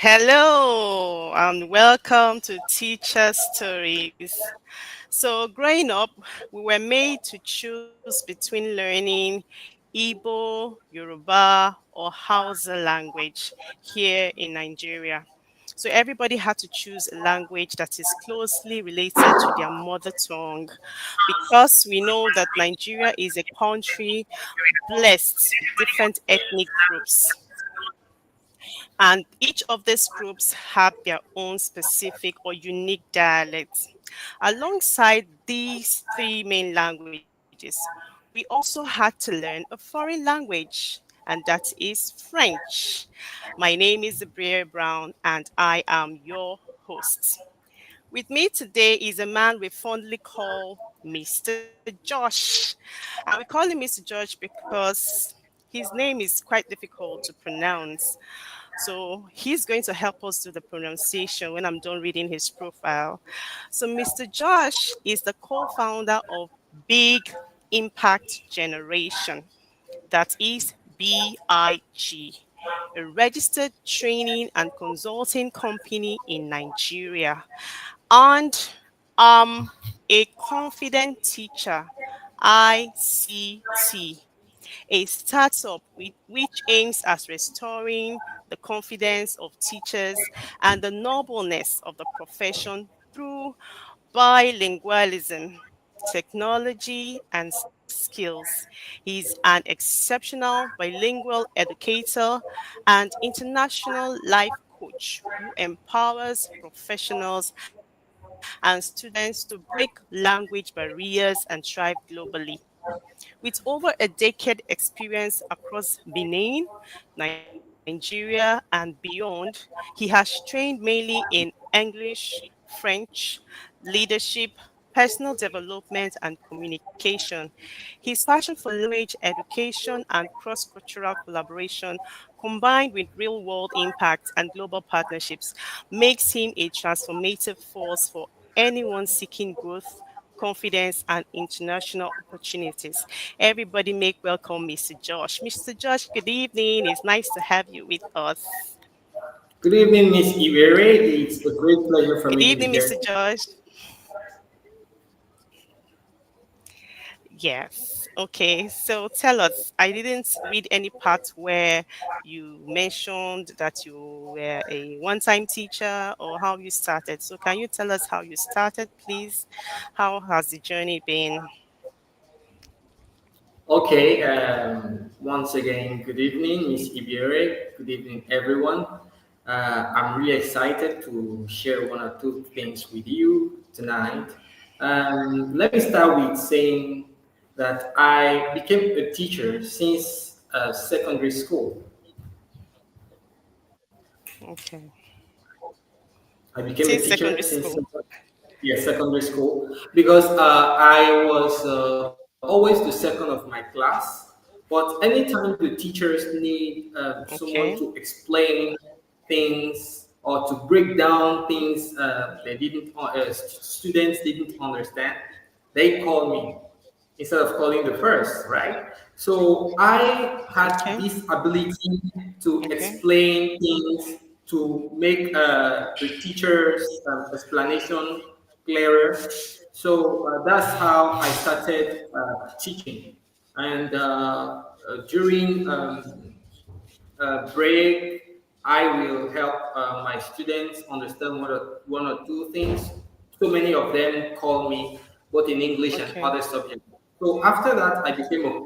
Hello and welcome to Teacher Stories. So, growing up, we were made to choose between learning Igbo, Yoruba, or Hausa language here in Nigeria. So, everybody had to choose a language that is closely related to their mother tongue because we know that Nigeria is a country blessed with different ethnic groups. And each of these groups have their own specific or unique dialects. Alongside these three main languages, we also had to learn a foreign language, and that is French. My name is Brier Brown, and I am your host. With me today is a man we fondly call Mr. Josh. And we call him Mr. Josh because his name is quite difficult to pronounce. So he's going to help us do the pronunciation when I'm done reading his profile. So Mr. Josh is the co-founder of Big Impact Generation. That is BIG, a registered training and consulting company in Nigeria. And a confident teacher, ICT, a startup which aims at restoring the confidence of teachers and the nobleness of the profession through bilingualism, technology, and skills. He's an exceptional bilingual educator and international life coach who empowers professionals and students to break language barriers and thrive globally. With over a decade experience across Benin, Nigeria, and beyond, he has trained mainly in English, French, leadership, personal development, and communication. His passion for language education and cross-cultural collaboration, combined with real-world impact and global partnerships, makes him a transformative force for anyone seeking growth, confidence, and international opportunities. Everybody make welcome Mr. Josh. Mr. Josh, good evening. It's nice to have you with us. Good evening, Miss Ibere. It's a great pleasure for Good me to be evening, Mr. here. Josh. Yes. Okay. So tell us, I didn't read any part where you mentioned that you were a one-time teacher or how you started. So can you tell us how you started, please? How has the journey been? Okay, once again, good evening, Miss Ibere. Good evening, everyone. I'm really excited to share one or two things with you tonight. Let me start with saying that I became a teacher since secondary school. Okay. I became a Since teacher secondary since school. yeah, secondary school because I was always the second of my class. But anytime the teachers need someone to Okay. explain things or to break down things students didn't understand, they call me instead of calling the first, right? So I had Okay. this ability to Okay. explain things, to make the teacher's explanation clearer. So that's how I started teaching. And during break, I will help my students understand one or two things. So many of them call me both in English and Okay. other subjects. So after that, I became a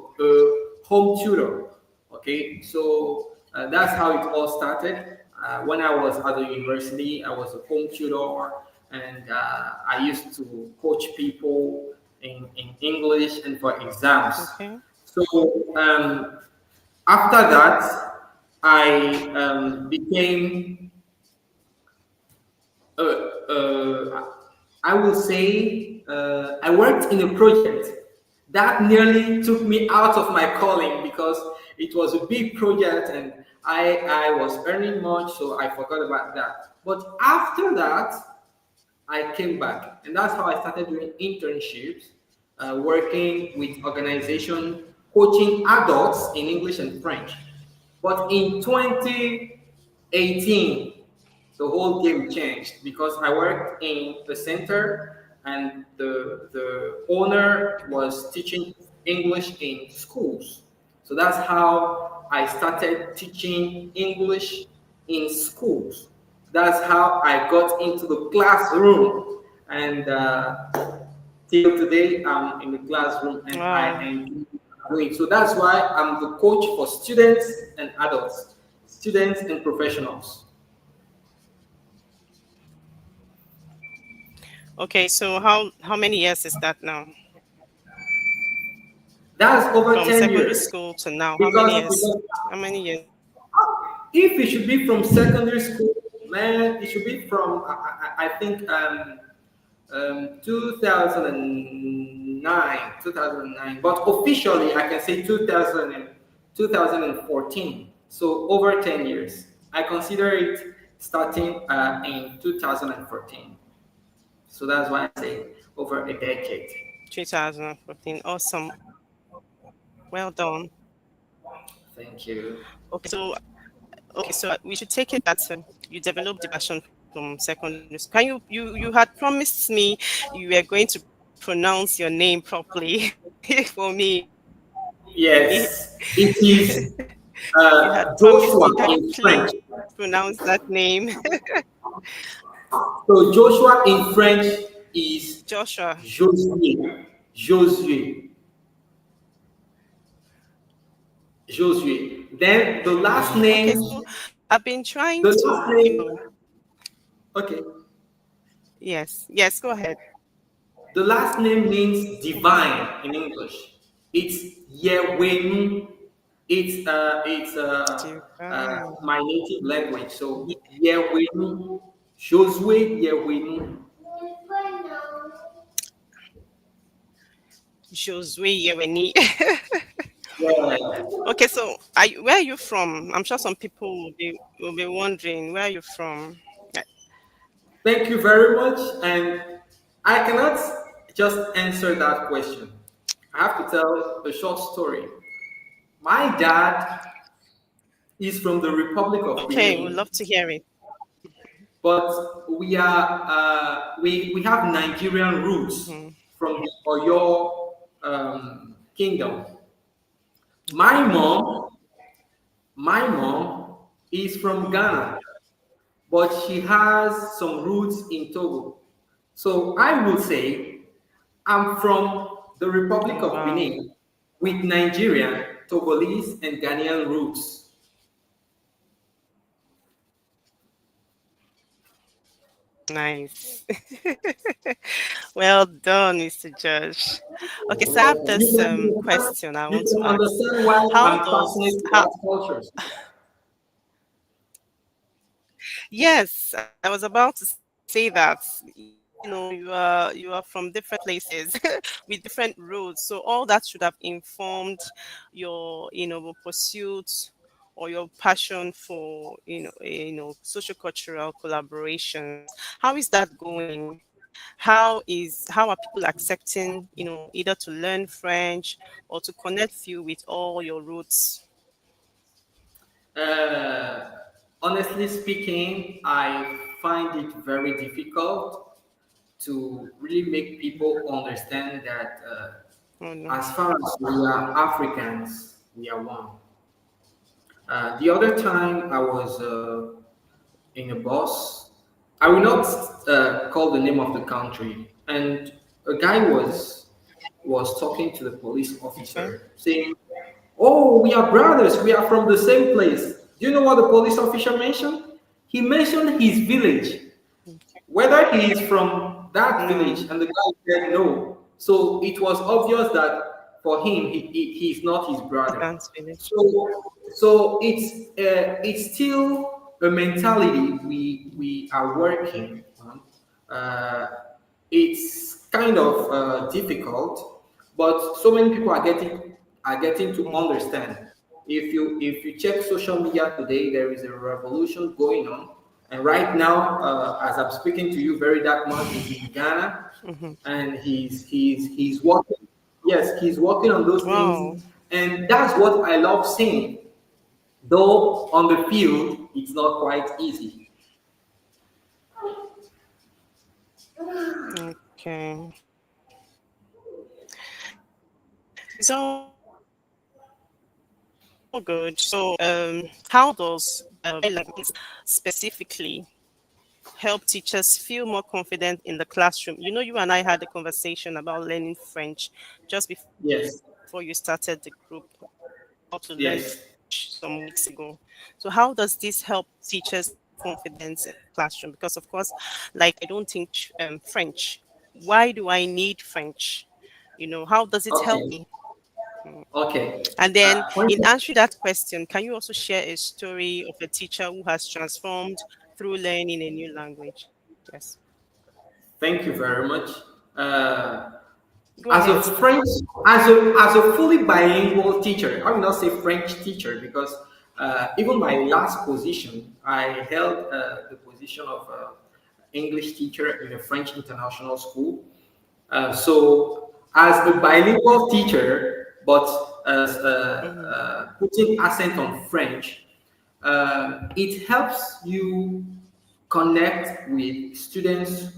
home tutor. Okay, so that's how it all started. When I was at the university, I was a home tutor, and I used to coach people in English and for exams. Okay. So after that, I became, uh, I will say, I worked in a project that nearly took me out of my calling because it was a big project and I was earning much, so I forgot about that. But after that, I came back, and that's how I started doing internships, working with organization, coaching adults in English and French. But in 2018, the whole game changed because I worked in the center and the owner was teaching English in schools. So that's how I started teaching English in schools. That's how I got into the classroom. And till today, I'm in the classroom and I Wow. enjoy doing it. So that's why I'm the coach for students and adults, students and professionals. Okay, so how many years is that now? That's over From 10 secondary years. school to now, how many years? Because How many years? if it should be from secondary school, man, it should be from, I think, 2009, 2009. But officially, I can say 2014. So over 10 years. I consider it starting in 2014. So that's why I say over a decade. 2014. Awesome. Well done. Thank you. Okay, so we should take it that you developed the passion from secondary school. You had promised me you were going to pronounce your name properly for me. Yes, it is You had promised me that you Joshua would in please French. pronounce that name. So Joshua in French is Joshua. Josué. Josué. Josué. Then the last Okay, name, so I've been trying the last to, name, okay. yes, go ahead. The last name means divine in English. It's Yewenu. It's Divine. my native language. So Yewenu, Josué Yewenu. Josue Yeweni. Yeah. Okay, so where are you from? I'm sure some people will be wondering where are you from. Thank you very much. And I cannot just answer that question. I have to tell a short story. My dad is from the Republic of Okay, we'd Benin, love to hear it. but we have Nigerian roots Hmm. from the Oyo kingdom. My mom, my mom is from Ghana, but she has some roots in Togo. So I will say I'm from the Republic Oh, of wow. Benin with Nigerian, Togolese, and Ghanaian roots. Nice. Well done, Mr. Judge. Okay, so I have this question I You want to can ask. understand why How I'm does passionate how about cultures. Yes, I was about to say that. You are from different places with different roads, so all that should have informed your pursuit or your passion for sociocultural collaborations. How is that going? How are people accepting, either to learn French or to connect you with all your roots? Uh, Honestly speaking, I find it very difficult to really make people understand that Oh no. as far as we are Africans, we are one. The other time I was in a bus, I will not call the name of the country, and a guy was talking to the police Okay. officer saying, "Oh, we are brothers. We are from the same place." Do you know what the police officer mentioned? He mentioned his village, whether he is from that village, No, and the guy said no. So it was obvious that for him, he's not his brother. dance village. So it's still a mentality we are working on. Uh, it's kind of difficult, but so many people are getting to Mm. understand. If you check social media today, there is a revolution going on, and right now, as I'm speaking to you, very dark man is in Ghana, and he's working. Yes, he's working on those things, Wow. and that's what I love seeing. Though on the field, it's not quite easy. Okay. It's all good. So, how does specifically help teachers feel more confident in the classroom? You know, you and I had a conversation about learning French just before you Yes, started the group, how to learn French some yes. weeks ago. So, how does this help teachers feel confidence in the classroom? Because, of course, like I don't teach French. Why do I need French? You know, how does it help Okay, me? Mm. okay. And then, For in instance, answering that question, can you also share a story of a teacher who has transformed through learning a new language? Yes. thank you very much. Uh, Go as a ahead. French, as a fully bilingual teacher, I will not say French teacher because even my last position, I held the position of English teacher in a French international school. So, as a bilingual teacher, but as Mm-hmm. putting accent on French, it helps you connect with students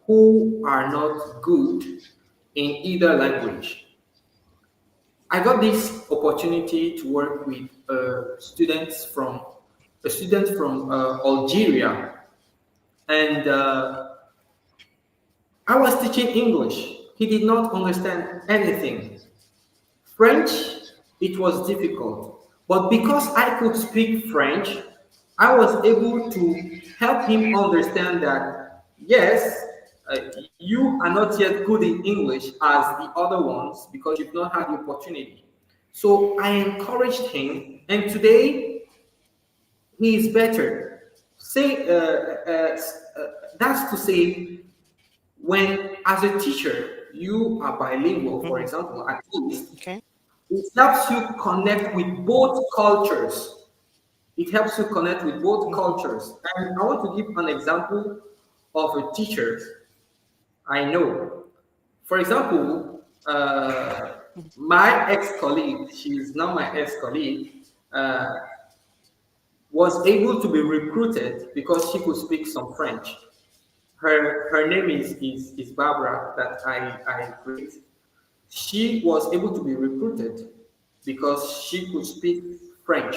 who are not good in either language. I got this opportunity to work with a student from Algeria, and I was teaching English. He did not understand anything. French, it was difficult. But because I could speak French, I was able to help him understand that, yes, you are not yet good in English as the other ones because you've not had the opportunity. So I encouraged him, and today he is better. That's to say, when as a teacher you are bilingual, for Mm-hmm. example, at least Okay. it helps you connect with both cultures. It helps you connect with both Mm-hmm. cultures. And I want to give an example of a teacher I know. For example, my ex-colleague, she is now my ex-colleague, uh, was able to be recruited because she could speak some French. Her name is Barbara that I greet. She was able to be recruited because she could speak French.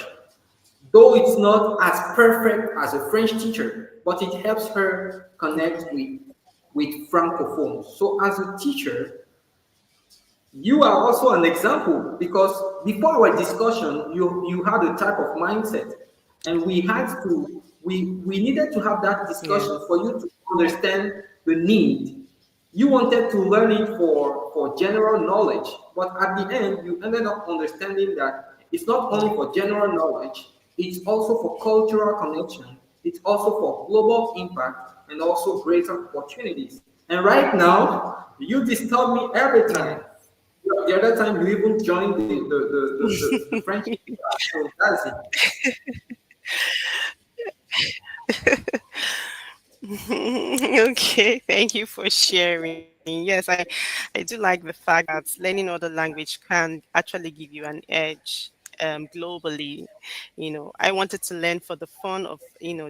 Though it's not as perfect as a French teacher, but it helps her connect with francophones. So as a teacher, you are also an example because before our discussion, you had a type of mindset, and we needed to have that Yeah. discussion for you to understand the need. You wanted to learn it for general knowledge, but at the end, you ended up understanding that it's not only Yeah. for general knowledge, it's also for cultural connection, it's also for global impact, and also greater opportunities. And right now, you disturb me every Yeah. time. The other time, you even joined the French class. So that's it. Okay, thank you for sharing. Yes, I do like the fact that learning other language can actually give you an edge globally. You know, I wanted to learn for the fun of,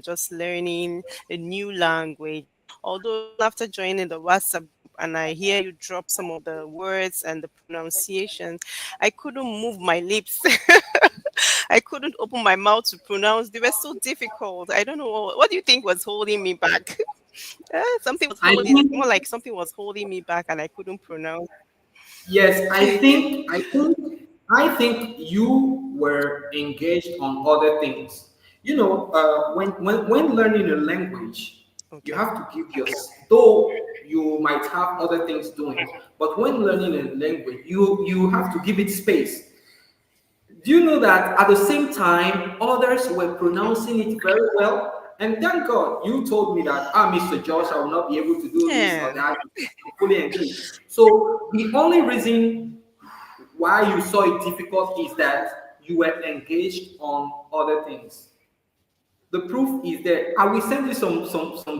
just learning a new language. Although even after joining the WhatsApp group and I hear you drop some of the words and the pronunciation, I couldn't move my lips. I couldn't open my mouth to pronounce. They were so difficult. I don't know. What do you think was holding me back? I It's think more like something was holding me back and I couldn't pronounce. yes. I think you were engaged on other things. When learning a language, you Okay. have to give your though you might have other things doing, but when learning a language, you have to give it space. Do you know that at the same time, others were pronouncing it very well? And thank God you told me that, Mr. Josh, I will not be able to do this or Yeah. that. I'm fully engaged. So the only reason why you saw it difficult is that you were engaged on other things. The proof is there. I will send you some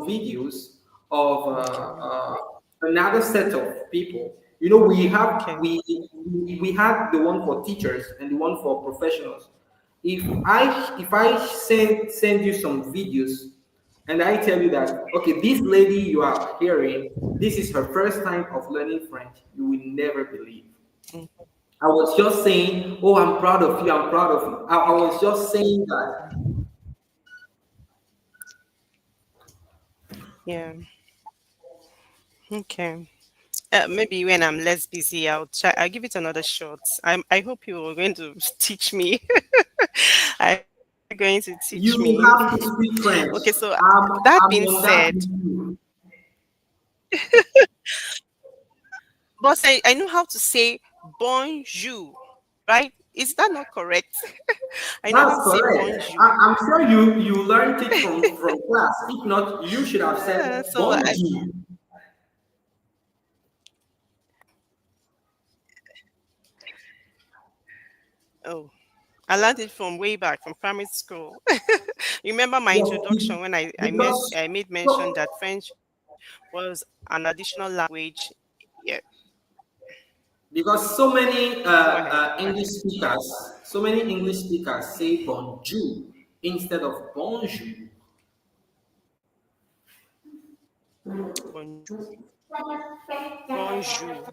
videos of Okay. another set of people. You know, we have Okay. we had the one for teachers and the one for professionals. If I send you some videos and I tell you that, okay, this lady you are hearing, this is her first time of learning French, you will never believe. I was just saying, oh, I'm proud of you, I'm proud of you. I was just saying that. Yeah. Okay. Maybe when I'm less busy, I'll try. I'll give it another shot. I hope you are going to teach me. Are you going to teach me? You have to Okay. speak So French. that being I'm on said, that with you. boss, I know how to say bonjour, right? Is that not correct? I know That's how to say correct. bonjour. I'm sure you learned it from class. If not, you should have said So bonjour. oh, I learned it from way back from primary school. Remember my Yes, introduction when because I made mention so that French was an additional language. Yeah, so many go ahead. English speakers say bonjour instead of bonjour. Bonjour.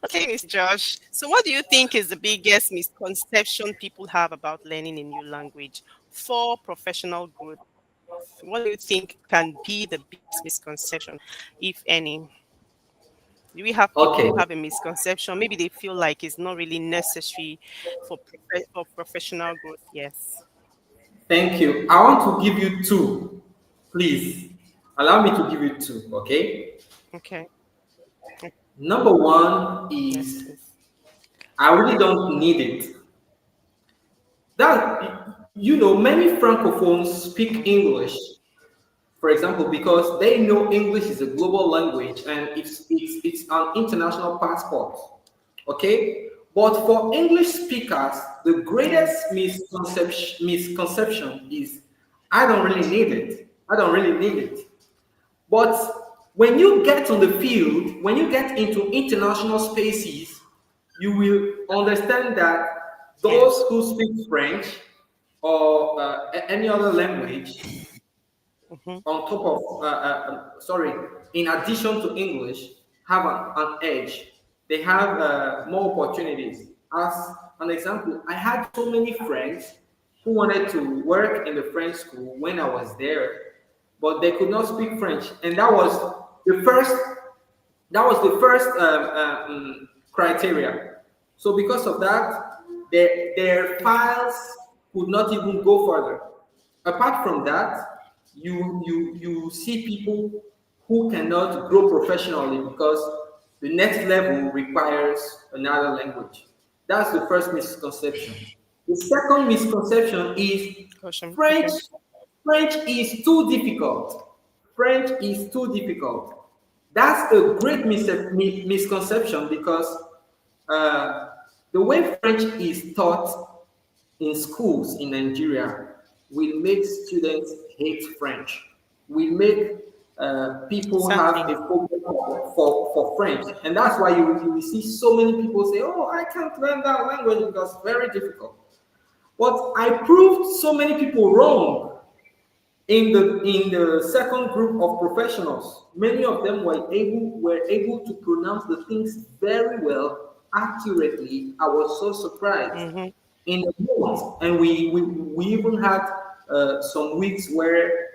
Okay, Miss Josh. So, what do you think is the biggest misconception people have about learning a new language for professional growth? What do you think can be the biggest misconception, if any? Do we have people Okay, who have a misconception? Maybe they feel like it's not really necessary for professional growth. Yes. thank you. I want to give you two. Please allow me to give you two. Okay. Okay. Okay. Number one Yes, is please. I really don't need it. That many francophones speak Mm-hmm. English, for example, because they know English is a global language and it's an international passport. Okay? But for English speakers, the Yeah. greatest misconception is I don't really need it. I don't really need it. But when you get on the field, when you get into international spaces, you will understand that Yeah. those who speak French or any other language Mm-hmm. on top of, sorry, in addition to English, have an edge. They have more opportunities. As an example, I had so many friends who wanted to work in the French school when I was there, but they could not speak French, and the first that was the first criteria. So because of that, their Okay. files could not even go further. Apart from that, you see people who cannot grow professionally because the next level requires another language. That's the first misconception. The second misconception is Caution. French Okay. French is too difficult. French is too difficult. That's a great misconception because uh, the way French is taught in schools in Nigeria will make students hate French. Will make people have Sadly. a phobia for French. And that's why you will see so many people say, oh, I can't learn that language because it's very difficult. But I proved so many people wrong in the second group of professionals. Many of them were able to pronounce the things very well, accurately. I was so surprised Mm-hmm. in the moment, and we even had some weeks where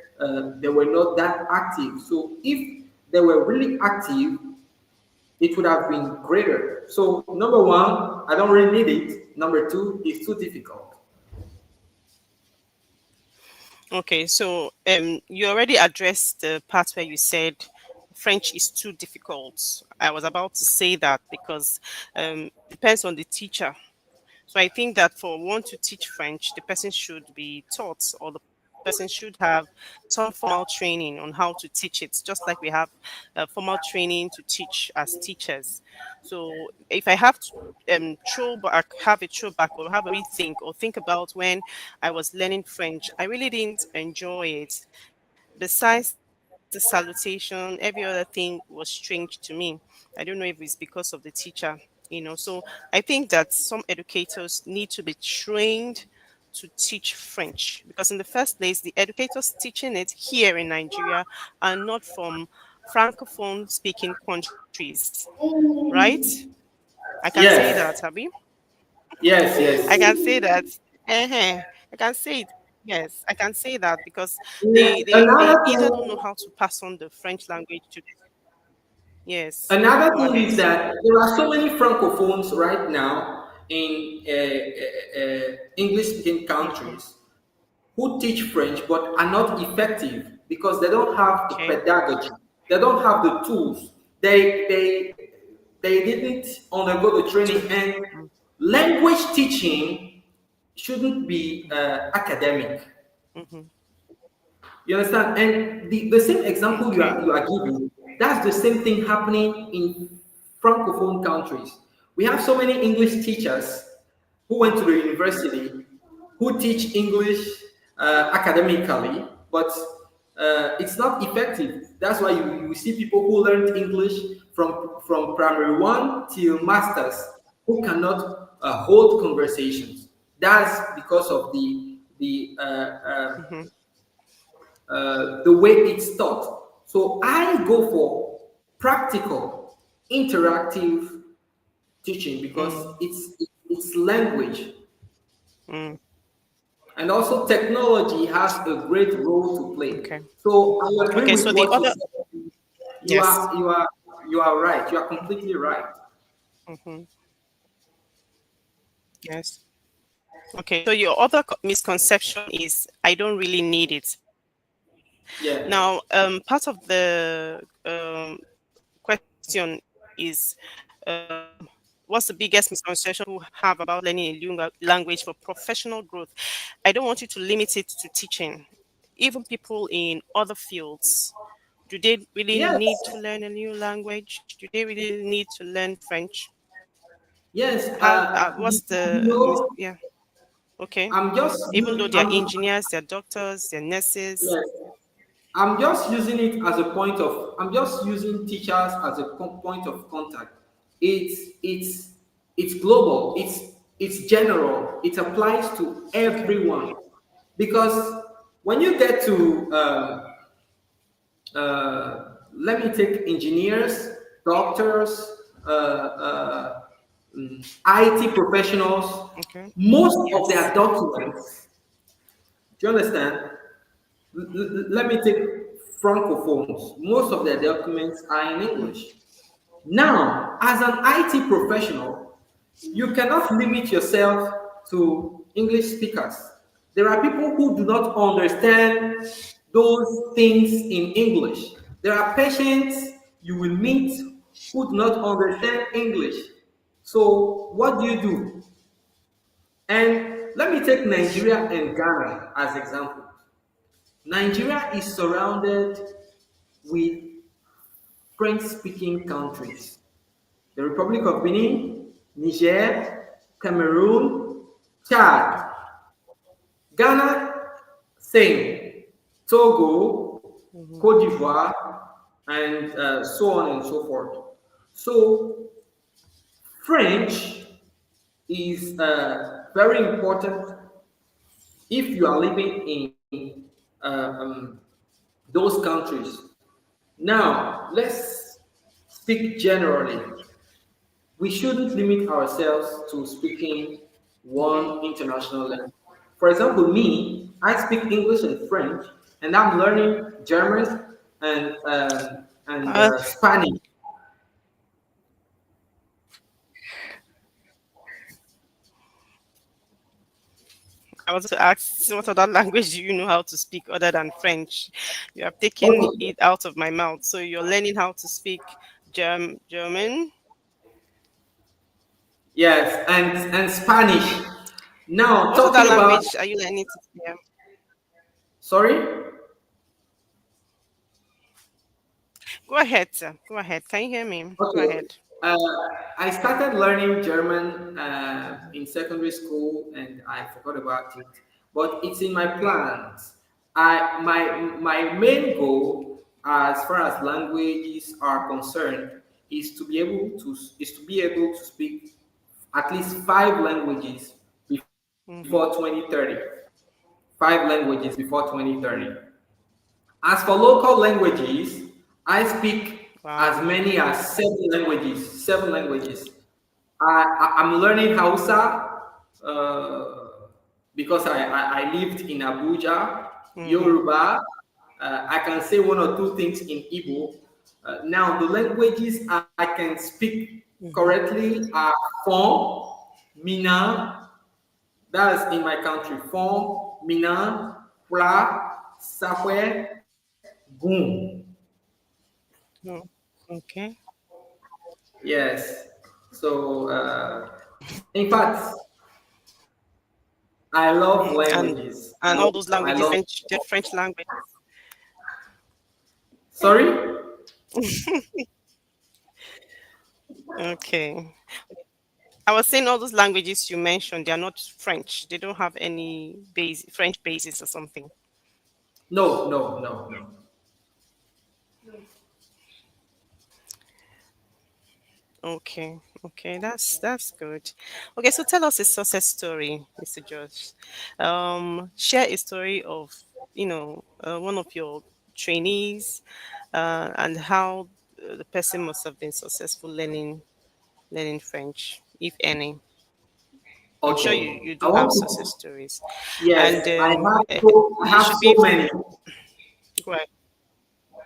they were not that active. So if they were really active, it would have been greater. So number one, I don't really need it. Number two, it's too difficult. Okay, so you already addressed the part where you said French is too difficult. I was about to say that because depends on the teacher. So I think that for one to teach French, the person should be taught, or the person should have some formal training on how to teach it, just like we have formal training to teach as teachers. So if I have to throwback, have a throwback, or have a rethink, or think about when I was learning French, I really didn't enjoy it. Besides the salutation, every other thing was strange to me. I don't know if it's because of the teacher. So I think that some educators need to be trained to teach French? Because in the first place, the educators teaching it here in Nigeria are not from francophone speaking countries, right? I can say that, Yes, Abby. yes, I can yes. say that. uh I can say it. Yes, I can say that because Yeah, they another either don't know thing, how to pass on the French language to. Yes, another go thing ahead. is that there are so many francophones right now in English-speaking Mm-hmm. countries who teach French but are not effective because they don't have the Okay. pedagogy, they don't have the tools, they didn't undergo the training. And Mm, language teaching shouldn't be academic. mm-hmm. You understand? And the same example Okay. you are giving, that's the same thing happening in francophone countries. We have so many English teachers who went to the university who teach English academically, but it's not effective. That's why you see people who learned English from primary one till masters who cannot hold conversations. That's because of Mm-hmm. the way it's taught. So I go for practical, interactive teaching because Mm, it's language, mm, and also technology has a great role to play. okay. So I agree Okay. with So the what you other. said. You Yes. are you are you are right. You are completely right. Mm-hmm. Yes. Okay. So your other misconception is I don't really need it. Now, Yeah. part of the question is, um, what's the biggest misconception people have about learning a new language for professional growth? I don't want you to limit it to teaching. Even people in other fields, do they really need Yes. to learn a new language? Do they really need to learn French? Yes. How? What's You the? know, Yeah. Okay. I'm just Even though they're I'm engineers, they're doctors, they're nurses. yes. I'm just using it as a point of, I'm just using teachers as a point of contact. It's global, it's general, it applies to Okay. everyone. Because when you get to let me take engineers, doctors, IT professionals, Okay. most of Yes. their documents, do you understand? Let me take francophones. Most of their documents are in Mm, English. Now, as an IT professional, you cannot limit yourself to English speakers. There are people who do not understand those things in English. There are patients you will meet who do not understand English. So, what do you do? And let me take Nigeria and Ghana as examples. Nigeria is surrounded with French speaking countries: the Republic of Benin, Niger, Cameroon, okay. Chad, Ghana, same, Togo, Hmm. Cote d'Ivoire, and so on and so forth. So, French is very important if you are living in those countries. Now, let's speak generally. We shouldn't limit ourselves to speaking Hmm. one international language. For example, me, I speak English and French, and I'm learning German and Uh, Spanish. I was to ask, what other language do you know how to speak other than French? You have taken Okay. it out of my mouth. So you're learning how to speak German. Yes, and Spanish. Now, What other talking about, language are you learning to? Yeah. sorry. Go ahead, sir. Go ahead. Can you hear me? Go Okay. ahead. Uh, I started learning German in secondary school, and I forgot about it. But it's in my plans. My main goal, as far as languages are concerned, is to be able to speak at least five languages before 2030. 5 languages before 2030. As for local languages, I speak as Wow. many as 7 languages. 7 languages. I'm learning Hausa because I lived in Abuja, Mm-hmm. Yoruba. I can say 1 or 2 things in Igbo. Now, the languages I can speak correctly Mm-hmm. are Fon, Mina, that's in my country, Fon, Mina, Pla, Sakwe, Gun. Oh, okay. Yes. So, in fact, I love languages. And all those I languages, love. French, they're French languages. Sorry? Okay. I was saying all those languages you mentioned, they are not French. They don't have any base French basis or something. No, no, no, no. Okay, okay, that's good. Okay, so tell us a success story, Mr. George. Share a story of one of your trainees, and how the person must have been successful learning French, if any. I'm sure Okay. you I do have want success to. stories, and Yes, I it have should so be many. right.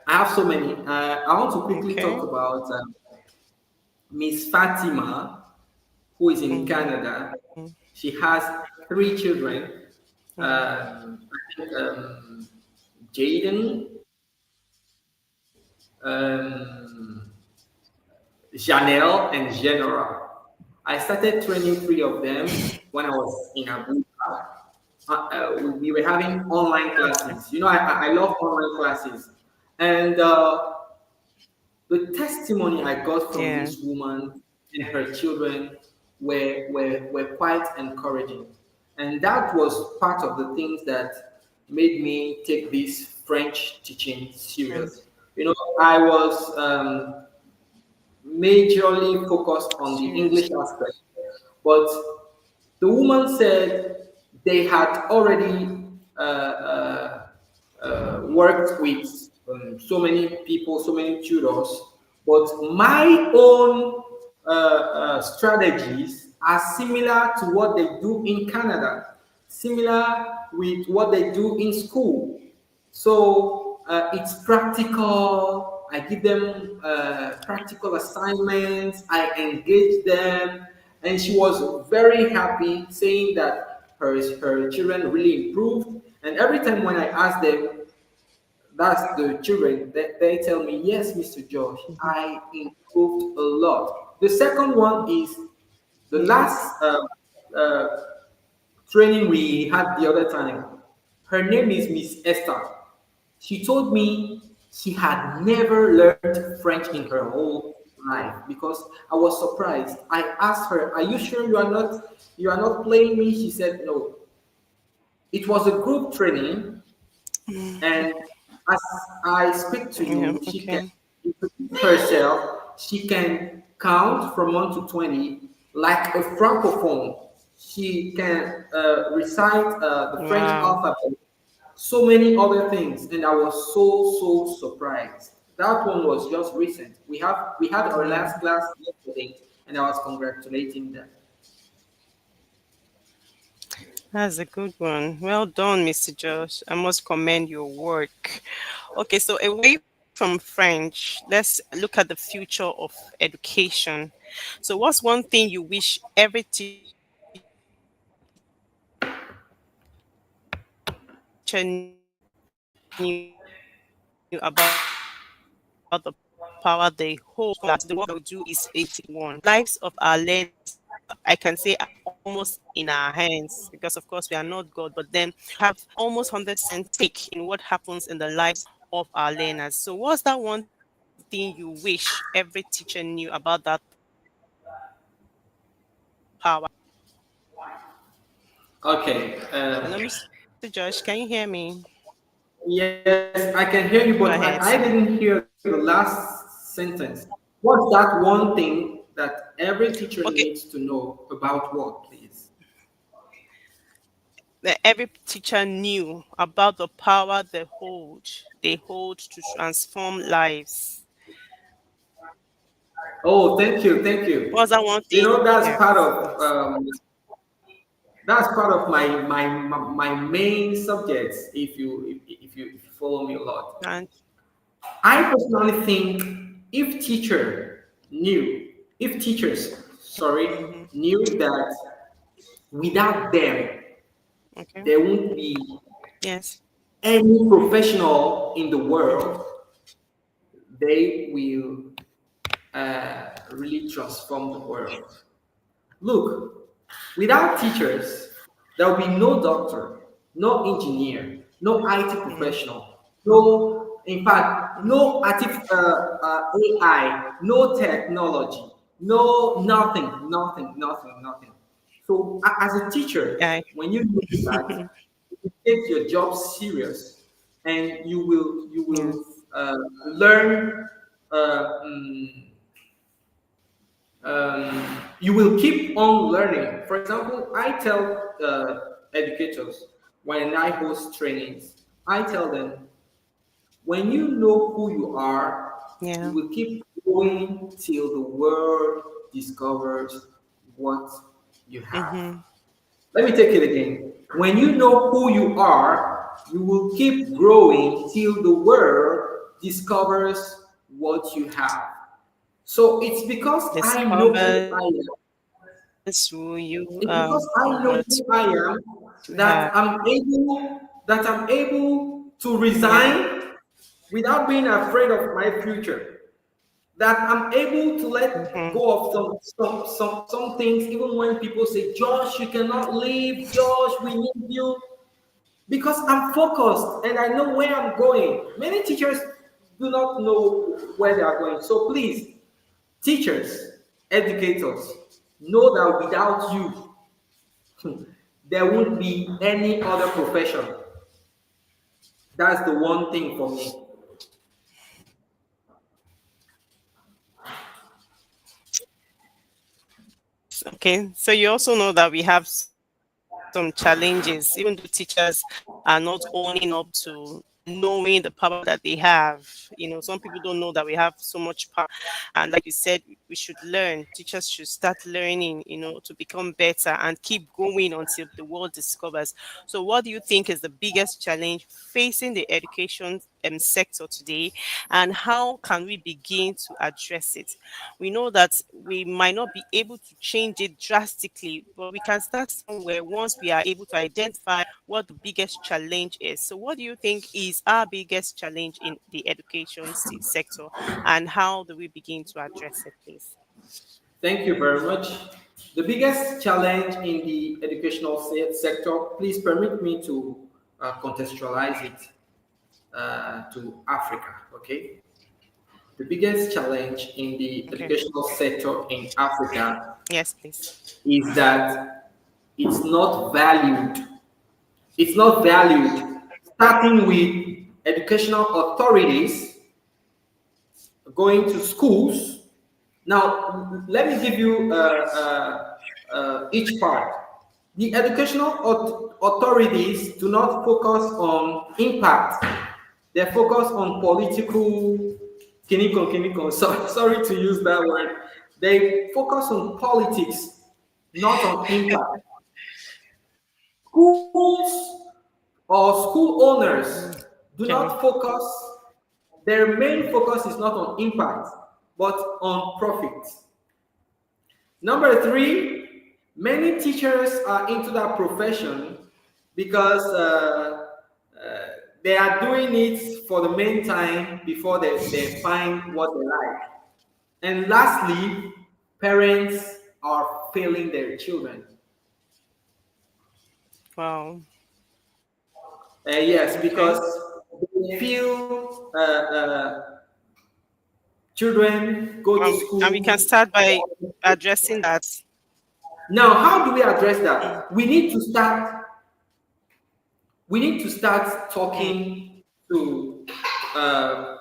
I have so many. I want to quickly talk Okay. about Miss Fatima, who is in Mm-hmm. Canada. She has 3 children. Mm-hmm. I think Jaden, um, Janelle, and General. I started training 3 of them when I was in Abuja. We were having online classes. You know, I love online classes. And the testimony I got from Yeah. this woman and her children were quite encouraging. And that was part of the things that made me take this French teaching Mm, serious. You know, I was majorly focused on the English seriously. aspect, but the woman said they had already worked with so many people, so many tutors, but my own strategies are similar to what they do in Canada, similar with what they do in school. So it's practical. I give them practical assignments. I engage them, and she was very happy, saying that her children really improved. And every time when I ask them, that's the children, they tell me, yes, Mr. Josh, Mhm. I improved a lot. The second one is the Yeah. last uh, training we had the other time. Her name is Miss Esther. She told me she had never learned French in her whole life because I was surprised. I asked her, "Are you sure you are not playing me?" She said, "No." It was a group training, and as I speak to Yeah. you, she can Okay. introduce herself. She can count from 1 to 20 like a francophone. She can recite the French Wow. alphabet, so many other things, and I was so surprised. That one was just recent. We had our Yeah. last class yesterday, and I was congratulating them. That's a good one. Well done, Mr. Josh. I must commend your work. Okay, so away from French, let's look at the future of education. So, what's one thing you wish every teacher knew about the power they hold that the work that we do is a significant one. Lives of our learners, I can say, are almost in our hands because, of course, we are not God, but then have almost 100% stake in what happens in the lives of our learners. So, what's that one thing you wish every teacher knew about that power they hold? Okay. Hello, Mr. Josh, can you hear me? Yes, I can hear you, but Go I ahead, didn't sir. hear the last sentence. What's that one thing that every teacher Okay, needs to know about what, please? that every teacher knew about the power they hold to transform lives. Oh, thank you, thank What's that you. one You thing? know, Yes, yes. that's part of my main subjects. If you follow me a lot, And I personally think if if teachers, sorry, mm-hmm. knew that without them Okay. there won't be Yes. any professional in the Mm-hmm. world, they will really transform the world. Look, without teachers, there will be no doctor, no engineer, no IT Mm-hmm. professional, no, in fact, Mm-hmm. no AI, no technology, no nothing, nothing, nothing, nothing. So, as a teacher, Yeah. when you know that, you take your job serious, and you will Yes. learn. You will keep on learning. For example, I tell educators when I host trainings, I tell them, when you know who you are, you Yeah. will keep going till the world discovers what you have. Mm-hmm. Let me take it again. When you know who you are, you will keep growing till the world discovers what you have. So it's because I know who I Discovers am. who you It's or because what I know you who I have. am that I'm able to Yeah. resign without being afraid of my future. That I'm able to let Mm-hmm. go of some things, even when people say, Josh, you cannot leave, Josh, we need you. Because I'm focused and I know where I'm going. Many teachers do not know where they are going. So please, teachers, educators, know that without you, there won't be any other profession. That's the one thing for me. Okay. So you also know that we have some challenges, even though teachers are not owning up to knowing the power that they have. Some people don't know that we have so much power. And like you said, we should learn. Teachers should start learning, to become better and keep going until the world discovers. So what do you think is the biggest challenge facing the education sector today, and how can we begin to address it? We know that we might not be able to change it drastically, but we can start somewhere once we are able to identify what the biggest challenge is. So, what do you think is our biggest challenge in the education sector, and how do we begin to address it, please? Thank you very much. The biggest challenge in the educational sector, please permit me to contextualize it to Africa, okay? The biggest challenge in the Okay. educational sector in Africa Yes, please. is that it's not valued. It's not valued, starting with educational authorities going to schools. Now, let me give you each part. The educational authorities do not focus on impact. They focus on political kinikon. Sorry to use that word. They focus on politics, not on impact. Schools or school owners do Okay. not focus, their main focus is not on impact, but on profit. Number three, many teachers are into that profession because they are doing it for the meantime before they find what they like. And lastly, parents are failing their children. Wow. Yes, Okay. because they feel children go to And we can school. start by addressing that. Now, how do we address Mm, that? We need to start mm, talking to uh,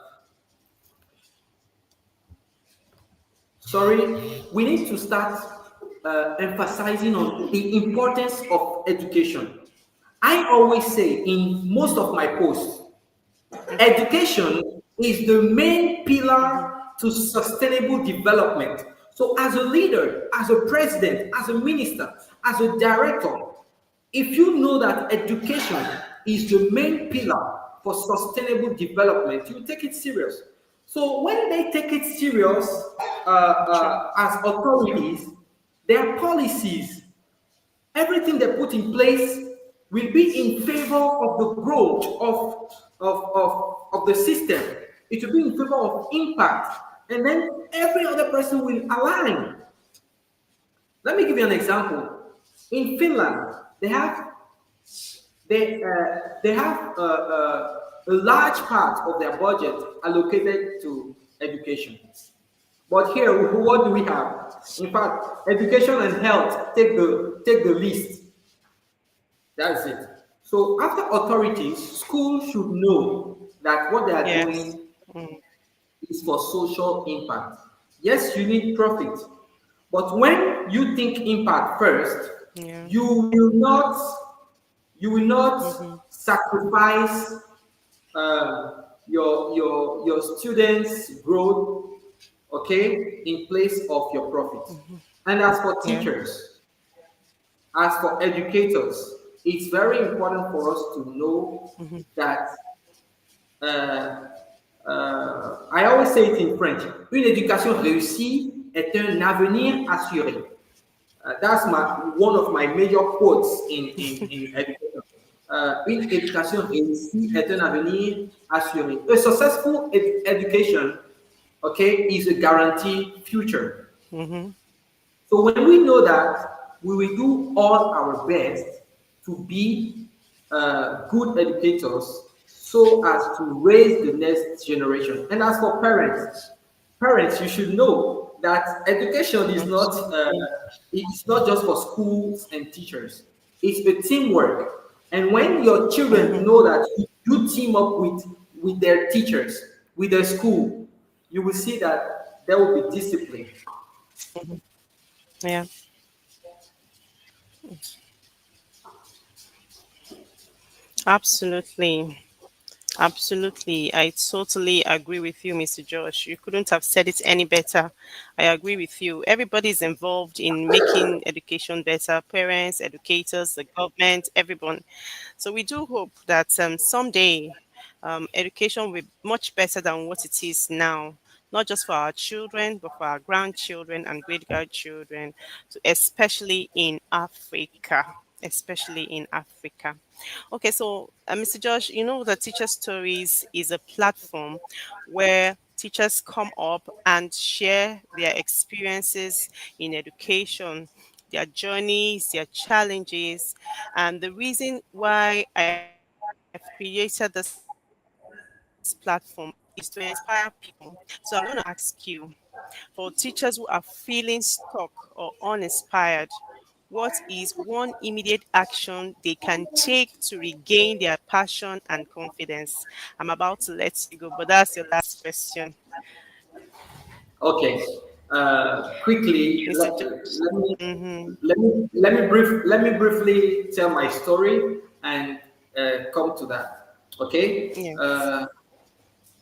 sorry, we need to start emphasizing on the importance of education. I always say in most of my posts, education is the main pillar Mhm. to sustainable development. So, as a leader, as a president, as a minister, as a director, if you know that education is the main pillar for sustainable development, you take it serious. So, when they take it serious True. as authorities, their policies, everything they put in place will be in favor of the growth of the system. It will be in favor of impact. And then every other person will align. Let me give you an example. In Finland, they have a large part of their budget allocated to education. But here, what do we have? In fact, education and health take the least. That's it. So after authorities, schools should know that what they are Yes. doing Mm. is for social impact. Yes, you need profit, but when you think impact first, Yeah. you will not you will not Mhm. sacrifice your students' growth, okay, in place of your profit. And as for Yeah. teachers, as for educators, it's very important for us to know that I always say it in French, une éducation réussie est un avenir assuré. That's one of my major quotes in education. Une éducation réussie est un avenir assuré. A successful education, okay, is a guaranteed future. Mhm. So when we know that, we will do all our best to be good educators so as to raise the next generation. And as for parents, parents, you should know that education is not Absolutely. it's not just for schools and teachers. It's a teamwork. And when your children Mhm. know that you team up with their teachers, with their school, you will see that there will be discipline. Yeah. Absolutely. Absolutely. I totally agree with you, Mr. Josh. You couldn't have said it any better. I agree with you. Everybody's involved in making education better: parents, educators, the government, everyone. So we do hope that someday education will be much better than what it is now, not just for our children, but for our grandchildren and great grandchildren, so especially in Africa. Especially in Africa. Okay, so Mr. Josh, you know that Teacher Stories is a platform where teachers come up and share their experiences in education, their journeys, their challenges, and the reason why I've created this platform is to inspire people. So I'm going to ask you, for teachers who are feeling stuck or uninspired, what is one immediate action they can take to regain their passion and confidence? I'm about to let you go, but that's your last question, Okay. Mr. Quickly, Josh. Mm-hmm. let me briefly tell my story and come to that. Okay. Yes.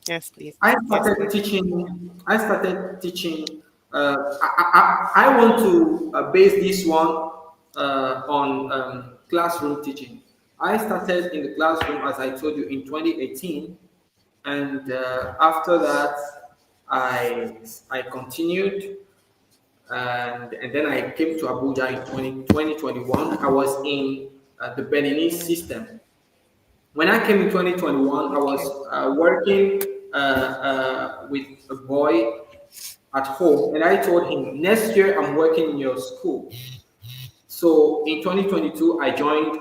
Yes, please. I Yes, started please. teaching. I started teaching. I want to base this one on classroom teaching. I started in the classroom, as I told you, in 2018, and after that, I continued, and then I came to Abuja in 2021. I was in the Beninese Mm, system. When I came in 2021, I was okay. working with a boy at home, and I told him, next year I'm working in your school. So in 2022, I joined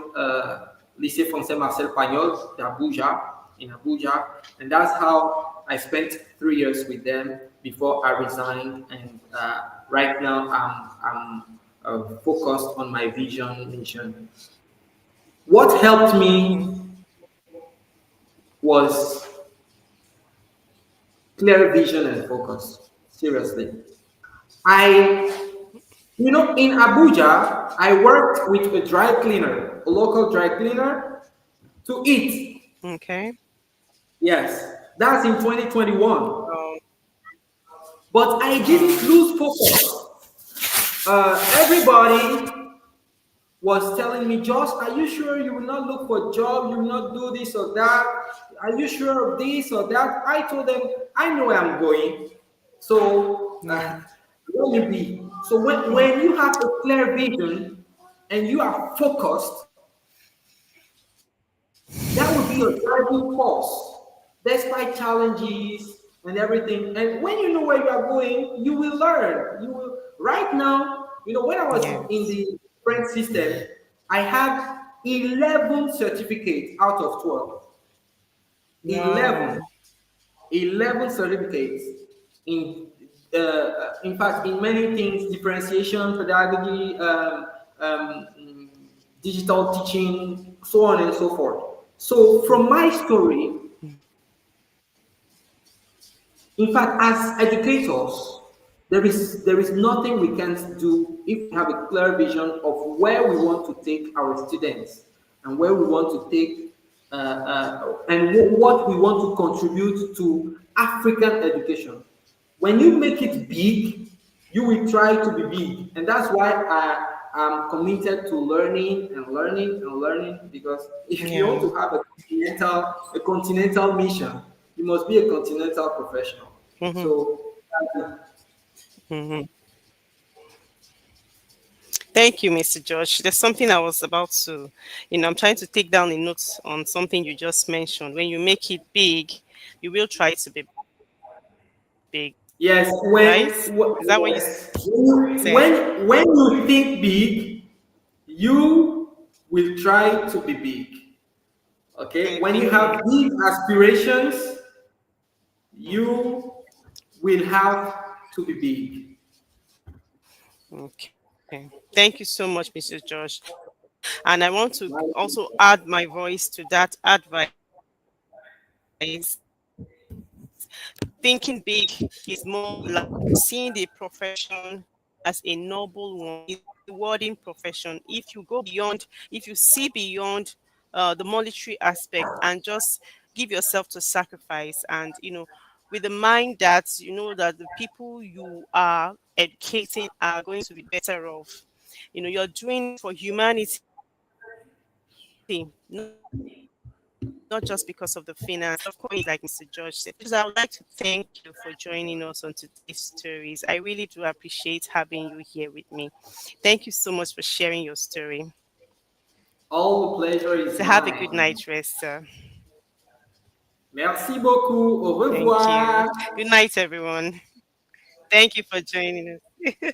Lycée Français Marcel Pagnol d'Abuja in Abuja, and that's how I spent 3 years with them before I resigned. And right now, I'm focused on my vision mission. What helped Mm-hmm. me was clear vision and focus. Seriously, I You know, in Abuja, I worked with a dry cleaner, a local dry cleaner, to eat. Okay. Yes, that's in 2021. Oh, But I didn't wow. lose focus. Everybody was telling me, Josh, are you sure you will not look for a job? You will not do this or that? Are you sure of this or that? I told them, I know where I'm going. So Yeah. let me be. So when you have a clear vision and you are focused, that would be your driving force, despite challenges and everything. And when you know where you are going, you will learn. You will. Right now, you know, when I was in Yes. the French system, I had 11 certificates out of 12. 11. Wow. 11 certificates in fact, in many things, differentiation, pedagogy, um, digital teaching, so on and so forth. So from my story, in fact, as educators, there is nothing we can't do if we have a clear vision of where we want to take our students and where we want to take and what we want to contribute to African education. When you make it big, you will try to be big, and that's why I am committed to learning and learning and learning. Because if you want Yeah. to have a continental mission, you must be a continental professional. Mm-hmm. So Mm-hmm. Thank you, Mr. George. There's something I was about to, I'm trying to take down a note on something you just mentioned. When you make it big, you will try to be big, right? yes, Is that what you yes, said? when you think big, you will try to be big. Okay, when you Think have big. big aspirations, you will have to be big. Okay. Thank you so much, Mr. George. And I want to also add my voice to that advice. Thinking big is more like seeing the profession as a noble one. It's a rewarding profession. If you go beyond, if you see beyond the military aspect and just give yourself to sacrifice, and with the mind that that the people you are educating are going to be better off. You're doing it for humanity, not just because of the finances. And of course, like Mr. George said. So I would like to thank you for joining us on today's stories. I really do appreciate having you here with me. Thank you so much for sharing your story. So have a good night rest, sir. All the pleasure is mine. Merci beaucoup. Au Thank you. revoir. Good night, everyone. Thank you for joining us.